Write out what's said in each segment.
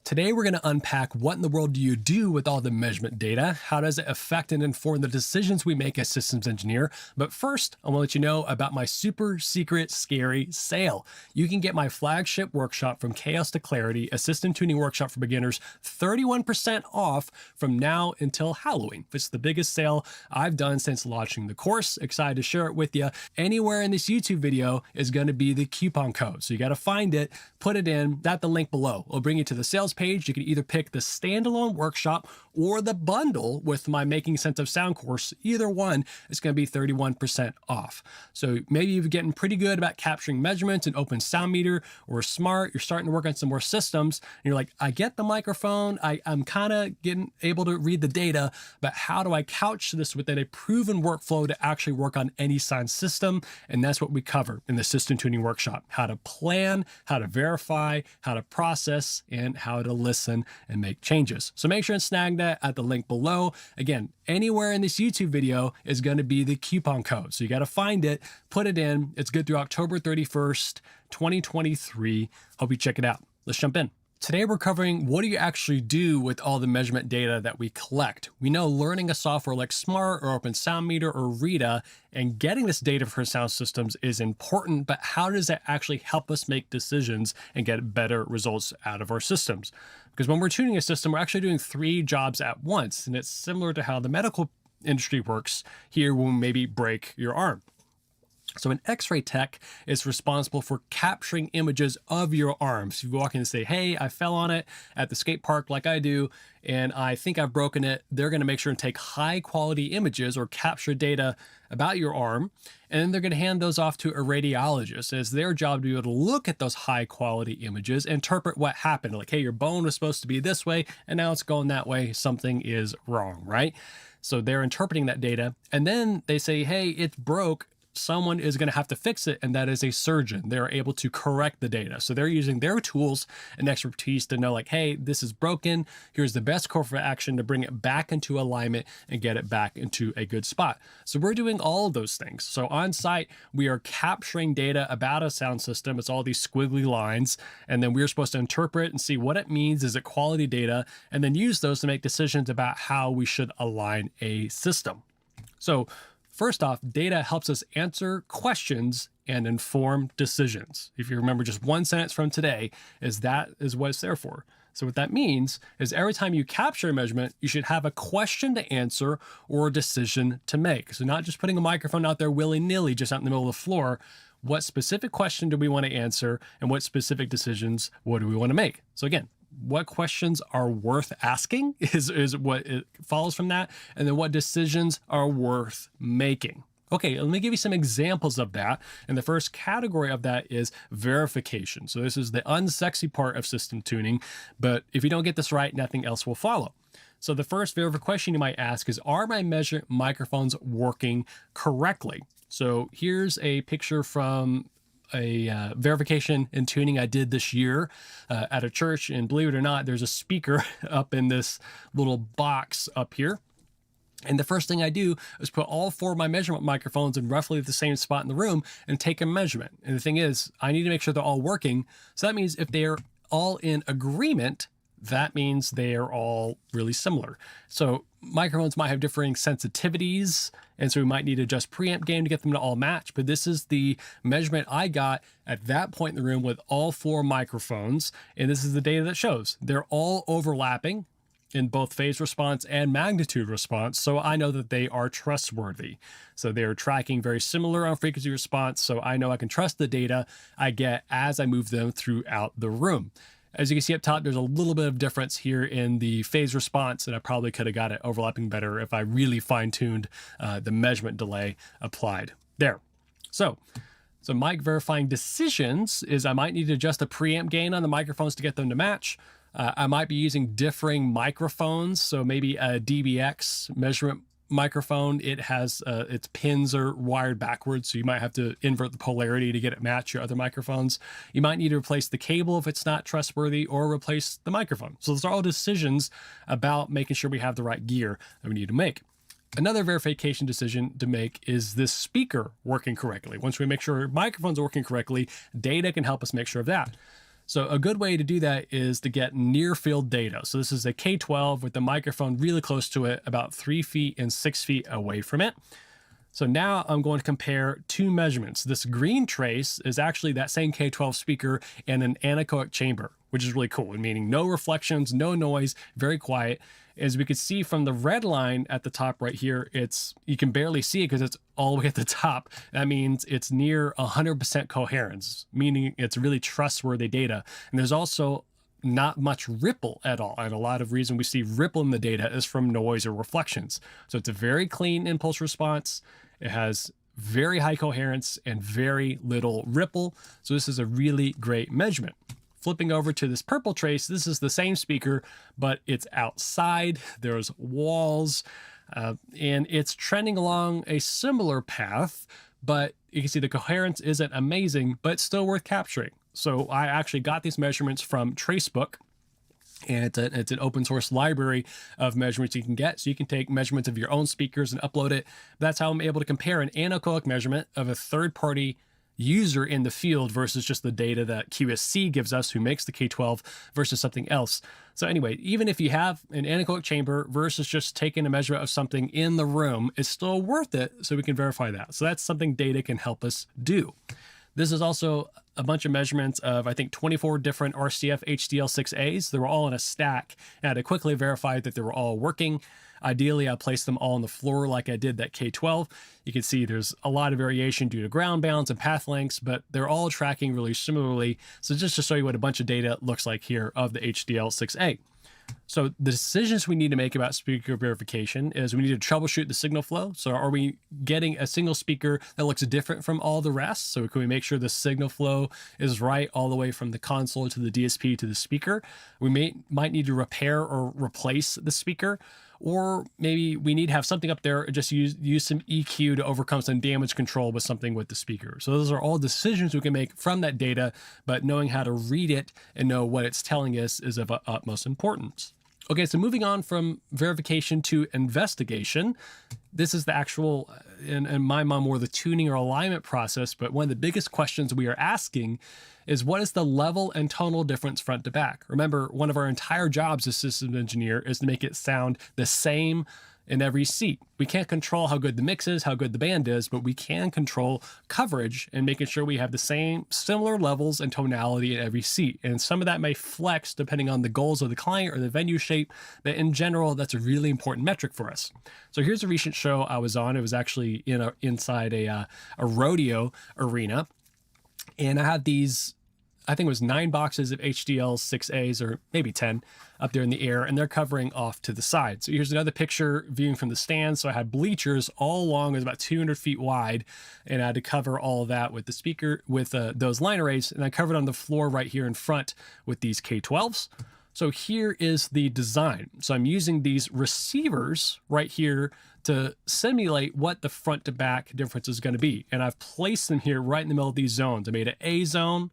Today, we're going to unpack what in the world do you do with all the measurement data? How does it affect and inform the decisions we make as systems engineer? But first, I want to let you know about my super secret scary sale. You can get my flagship workshop From Chaos to Clarity, a system tuning workshop for beginners, 31% off from now until Halloween. It's the biggest sale I've done since launching the course. Excited to share it with you. Anywhere in this YouTube video is going to be the coupon code. So you got to find it, put it in, at the link below. It'll bring you to the sales page. You can either pick the standalone workshop or the bundle with my Making Sense of Sound course. Either one is going to be 31% off. So maybe you're getting pretty good about capturing measurements in Open Sound Meter or Smart. You're starting to work on some more systems. And you're like, I get the microphone. I'm kind of getting able to read the data, but how do I couch this within a proven workflow to actually work on any sound system? And that's what we cover in the system tuning workshop: how to plan, how to verify, how to process, and how to listen and make changes. So make sure and snag that at the link below. Again, anywhere in this YouTube video is going to be the coupon code. So you got to find it, put it in. It's good through October 31st, 2023. Hope you check it out. Let's jump in. Today, we're covering what do you actually do with all the measurement data that we collect. We know learning a software like Smart or Open Sound Meter or Rita and getting this data for sound systems is important, but how does that actually help us make decisions and get better results out of our systems? Because when we're tuning a system, we're actually doing 3 jobs at once, and it's similar to how the medical industry works here when we maybe break your arm. So an X-ray tech is responsible for capturing images of your arms. You walk in and say, hey, I fell on it at the skate park like I do, and I think I've broken it. They're going to make sure and take high quality images or capture data about your arm, and then they're going to hand those off to a radiologist. It's their job to be able to look at those high quality images, interpret what happened. Like, hey, your bone was supposed to be this way, and now it's going that way. Something is wrong, right? So they're interpreting that data, and then they say, hey, it's broke. Someone is going to have to fix it, and that is a surgeon. They're able to correct the data. So they're using their tools and expertise to know, like, hey, this is broken. Here's the best course of action to bring it back into alignment and get it back into a good spot. So we're doing all of those things. So on site, we are capturing data about a sound system. It's all these squiggly lines, and then we're supposed to interpret and see what it means. Is it quality data? And then use those to make decisions about how we should align a system. So first off, data helps us answer questions and inform decisions. If you remember just one sentence from today, that is what it's there for. So what that means is every time you capture a measurement, you should have a question to answer or a decision to make. So not just putting a microphone out there willy-nilly, just out in the middle of the floor. What specific question do we want to answer, and what specific decisions what do we want to make? So again, what questions are worth asking is what it follows from that. And then what decisions are worth making. Okay, let me give you some examples of that. And the first category of that is verification. So this is the unsexy part of system tuning, but if you don't get this right, nothing else will follow. So the first verification question you might ask is, are my measurement microphones working correctly? So here's a picture from a verification and tuning I did this year at a church. And believe it or not, there's a speaker up in this little box up here. And the first thing I do is put all 4 of my measurement microphones in roughly the same spot in the room and take a measurement. And the thing is, I need to make sure they're all working. So that means if they're all in agreement, that means they are all really similar. So microphones might have differing sensitivities, and so we might need to adjust preamp gain to get them to all match. But this is the measurement I got at that point in the room with all 4 microphones, and this is the data that shows they're all overlapping in both phase response and magnitude response. So I know that they are trustworthy. So they're tracking very similar on frequency response. So I know I can trust the data I get as I move them throughout the room. As you can see up top, there's a little bit of difference here in the phase response, and I probably could have got it overlapping better if I really fine-tuned the measurement delay applied there. So mic verifying decisions is I might need to adjust the preamp gain on the microphones to get them to match. I might be using differing microphones, so maybe a DBX measurement microphone, it has its pins are wired backwards, so you might have to invert the polarity to get it match your other microphones. You might need to replace the cable if it's not trustworthy, or replace the microphone. So those are all decisions about making sure we have the right gear that we need to make. Another verification decision to make is this speaker working correctly. Once we make sure our microphones are working correctly, data can help us make sure of that. So a good way to do that is to get near field data. So this is a K12 with the microphone really close to it, about 3 feet and 6 feet away from it. So now I'm going to compare two measurements. This green trace is actually that same K12 speaker in an anechoic chamber, which is really cool, meaning no reflections, no noise, very quiet. As we could see from the red line at the top right here, you can barely see it because it's all the way at the top. That means it's near 100% coherence, meaning it's really trustworthy data. And there's also not much ripple at all. And a lot of reason we see ripple in the data is from noise or reflections. So it's a very clean impulse response. It has very high coherence and very little ripple. So this is a really great measurement. Flipping over to this purple trace, this is the same speaker, but it's outside. There's walls, and it's trending along a similar path, but you can see the coherence isn't amazing, but it's still worth capturing. So I actually got these measurements from Tracebook, and it's an open source library of measurements you can get. So you can take measurements of your own speakers and upload it. That's how I'm able to compare an anechoic measurement of a third-party user in the field versus just the data that QSC gives us, who makes the K12, versus something else. So anyway, even if you have an anechoic chamber versus just taking a measurement of something in the room, it's still worth it, so we can verify that. So that's something data can help us do. This is also a bunch of measurements of, I think, 24 different RCF HDL6As. They were all in a stack, and I had to quickly verify that they were all working. Ideally, I placed them all on the floor like I did that K12. You can see there's a lot of variation due to ground bounds and path lengths, but they're all tracking really similarly. So just to show you what a bunch of data looks like here of the HDL6A. So the decisions we need to make about speaker verification is we need to troubleshoot the signal flow. So are we getting a single speaker that looks different from all the rest? So can we make sure the signal flow is right all the way from the console to the DSP to the speaker? We might need to repair or replace the speaker, or maybe we need to have something up there and just use some EQ to overcome some damage control with something with the speaker. So those are all decisions we can make from that data, but knowing how to read it and know what it's telling us is of utmost importance. Okay, so moving on from verification to investigation, this is the actual, in my mind, more the tuning or alignment process, but one of the biggest questions we are asking is what is the level and tonal difference front to back? Remember, one of our entire jobs as systems engineer is to make it sound the same in every seat. We can't control how good the mix is, how good the band is, but we can control coverage and making sure we have the same similar levels and tonality in every seat. And some of that may flex depending on the goals of the client or the venue shape, but in general, that's a really important metric for us. So here's a recent show I was on. It was actually inside a rodeo arena. And I had these, I think it was 9 boxes of HDL6As, or maybe 10, up there in the air, and they're covering off to the side. So here's another picture viewing from the stands. So I had bleachers all along, it was about 200 feet wide, and I had to cover all of that with the speaker, with those line arrays, and I covered on the floor right here in front with these K12s. So here is the design. So I'm using these receivers right here to simulate what the front to back difference is going to be. And I've placed them here right in the middle of these zones. I made an A zone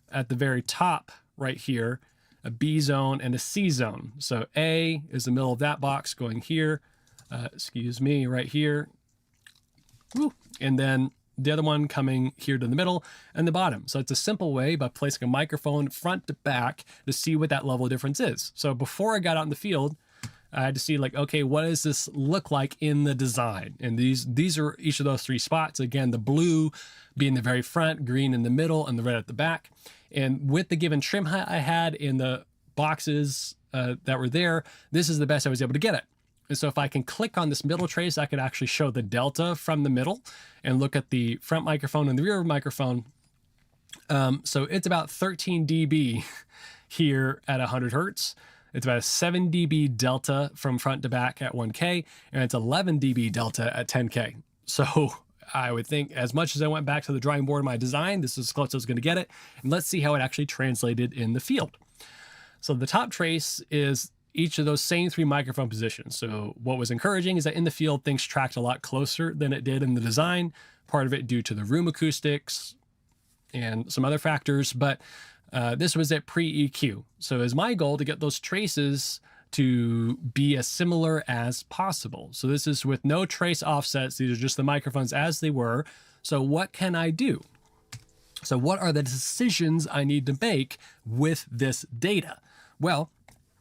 at the very top right here, a B zone and a C zone. So A is the middle of that box going here, right here. Woo. And then the other one coming here to the middle and the bottom. So it's a simple way by placing a microphone front to back to see what that level of difference is. So before I got out in the field, I had to see like, okay, what does this look like in the design? And these are each of those 3 spots. Again, the blue being the very front, green in the middle, and the red at the back. And with the given trim height I had in the boxes that were there, this is the best I was able to get it. And so if I can click on this middle trace, I could actually show the delta from the middle and look at the front microphone and the rear microphone. So it's about 13 dB here at 100 hertz. It's about a 7 dB delta from front to back at 1K, and it's 11 dB delta at 10K. So I would think as much as I went back to the drawing board of my design, this is as close as I was going to get it. And let's see how it actually translated in the field. So the top trace is each of those same 3 microphone positions. So what was encouraging is that in the field, things tracked a lot closer than it did in the design, part of it due to the room acoustics and some other factors, but this was at pre-EQ. So it's my goal to get those traces to be as similar as possible. So this is with no trace offsets. These are just the microphones as they were. So what can I do? So what are the decisions I need to make with this data? Well,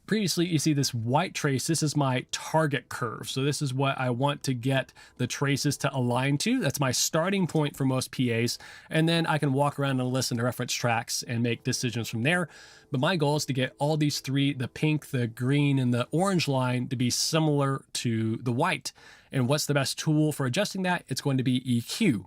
previously, you see this white trace. This is my target curve. So this is what I want to get the traces to align to. That's my starting point for most PAs. And then I can walk around and listen to reference tracks and make decisions from there. But my goal is to get all these three, the pink, the green, and the orange line, to be similar to the white. And what's the best tool for adjusting that? It's going to be EQ.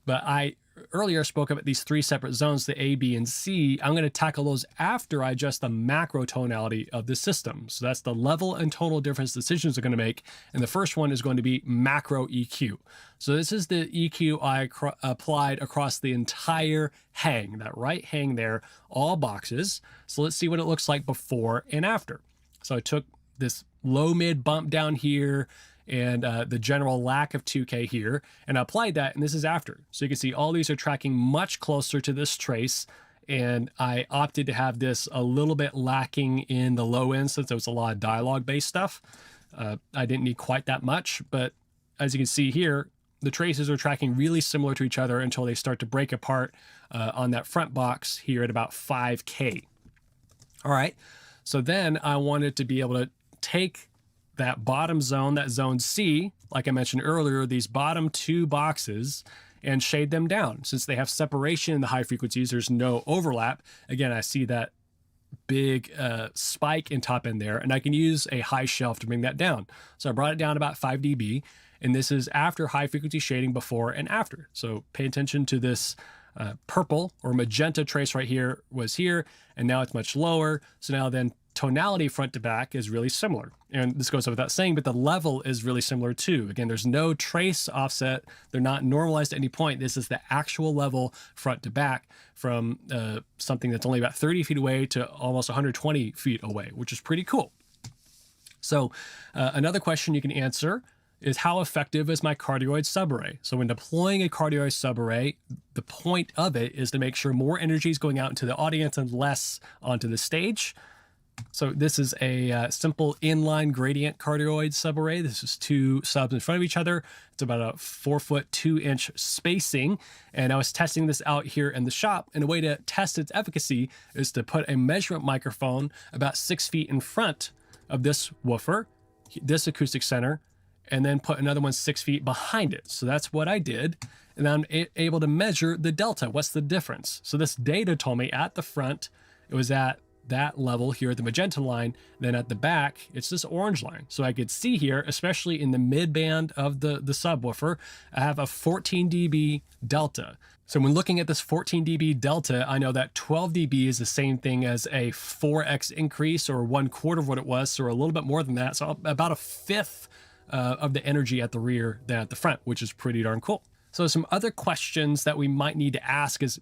But I earlier spoke about these three separate zones, the A, B, and C. I'm going to tackle those after I adjust the macro tonality of the system. So that's the level and tonal difference decisions are going to make. And the first one is going to be macro EQ. So this is the EQ I applied across the entire hang, that right hang there, all boxes. So let's see what it looks like before and after. So I took this low mid bump down here, and the general lack of 2K here, and I applied that, and this is after. So you can see all these are tracking much closer to this trace, and I opted to have this a little bit lacking in the low end since there was a lot of dialogue-based stuff. I didn't need quite that much, but as you can see here, the traces are tracking really similar to each other until they start to break apart on that front box here at about 5K. All right, so then I wanted to be able to take that bottom zone, that zone C, like I mentioned earlier, these bottom two boxes, and shade them down. Since they have separation in the high frequencies, there's no overlap. Again, I see that big spike in top end there, and I can use a high shelf to bring that down. So I brought it down about 5 dB, and this is after high frequency shading, before and after. So pay attention to this purple or magenta trace right here was here, and now it's much lower. So now then tonality front to back is really similar. And this goes without saying, but the level is really similar too. Again, there's no trace offset. They're not normalized at any point. This is the actual level front to back from something that's only about 30 feet away to almost 120 feet away, which is pretty cool. So another question you can answer is, how effective is my cardioid subarray? So when deploying a cardioid subarray, the point of it is to make sure more energy is going out into the audience and less onto the stage. So this is a simple inline gradient cardioid subarray. This is two subs in front of each other. It's about a 4-foot 2-inch spacing. And I was testing this out here in the shop. And a way to test its efficacy is to put a measurement microphone about 6 feet in front of this woofer, this acoustic center, and then put another one 6 feet behind it. So that's what I did. And I'm able to measure the delta. What's the difference? So this data told me at the front, it was at that level here at the magenta line. Then at the back, it's this orange line. So I could see here, especially in the mid band of the subwoofer, I have a 14 dB delta. So when looking at this 14 dB delta, I know that 12 dB is the same thing as a 4x increase, or 1/4 of what it was, or a little bit more than that. So about a fifth of the energy at the rear than at the front, which is pretty darn cool. So some other questions that we might need to ask is,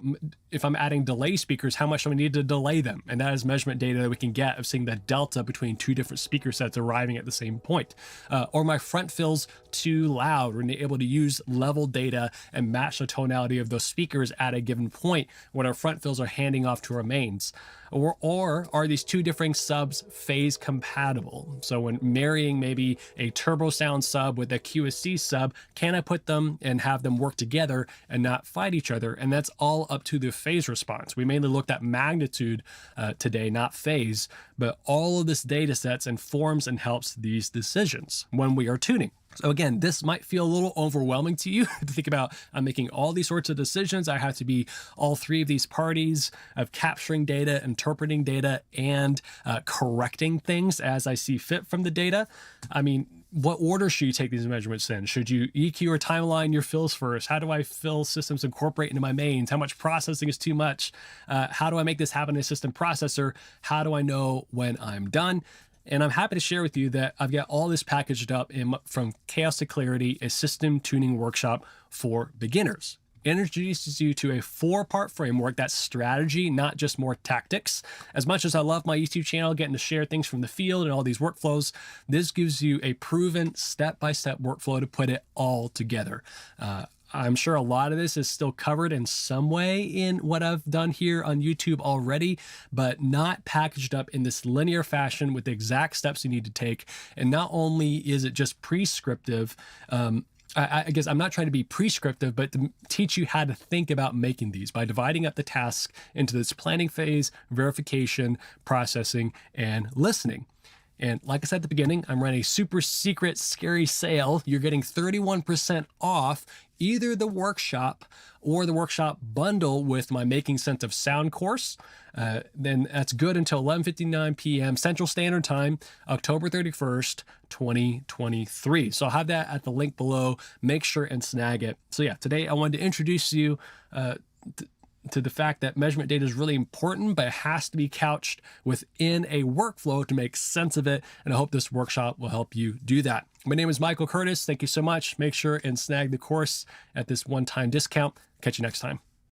if I'm adding delay speakers, how much do I need to delay them? And that is measurement data that we can get of seeing the delta between two different speaker sets arriving at the same point. Or my front fills too loud. We're able to use level data and match the tonality of those speakers at a given point when our front fills are handing off to our mains. Or are these two different subs phase compatible? So when marrying maybe a turbo sound sub with a QSC sub, can I put them and have them work together and not fight each other? And that's all up to the phase response. We mainly looked at magnitude today, not phase, but all of this data sets informs and helps these decisions when we are tuning. So again, this might feel a little overwhelming to you to think about. I'm making all these sorts of decisions. I have to be all three of these parties of capturing data, interpreting data, and correcting things as I see fit from the data. I mean, what order should you take these measurements in? Should you EQ or timeline your fills first? How do I fill systems incorporate into my mains? How much processing is too much? How do I make this happen in a system processor? How do I know when I'm done? And I'm happy to share with you that I've got all this packaged up in From Chaos to Clarity, a system tuning workshop for beginners. It introduces you to a 4-part framework that's strategy, not just more tactics. As much as I love my YouTube channel, getting to share things from the field and all these workflows, this gives you a proven step-by-step workflow to put it all together. I'm sure a lot of this is still covered in some way in what I've done here on YouTube already, but not packaged up in this linear fashion with the exact steps you need to take. And not only is it just prescriptive, I guess I'm not trying to be prescriptive, but to teach you how to think about making these by dividing up the task into this planning phase, verification, processing, and listening. And like I said at the beginning, I'm running a super secret, scary sale. You're getting 31% off either the workshop or the workshop bundle with my Making Sense of Sound course. Then that's good until 11:59 p.m. Central Standard Time, October 31st, 2023. So I'll have that at the link below. Make sure and snag it. So yeah, today I wanted to introduce you to the fact that measurement data is really important, but it has to be couched within a workflow to make sense of it. And I hope this workshop will help you do that. My name is Michael Curtis. Thank you so much. Make sure and snag the course at this one-time discount. Catch you next time.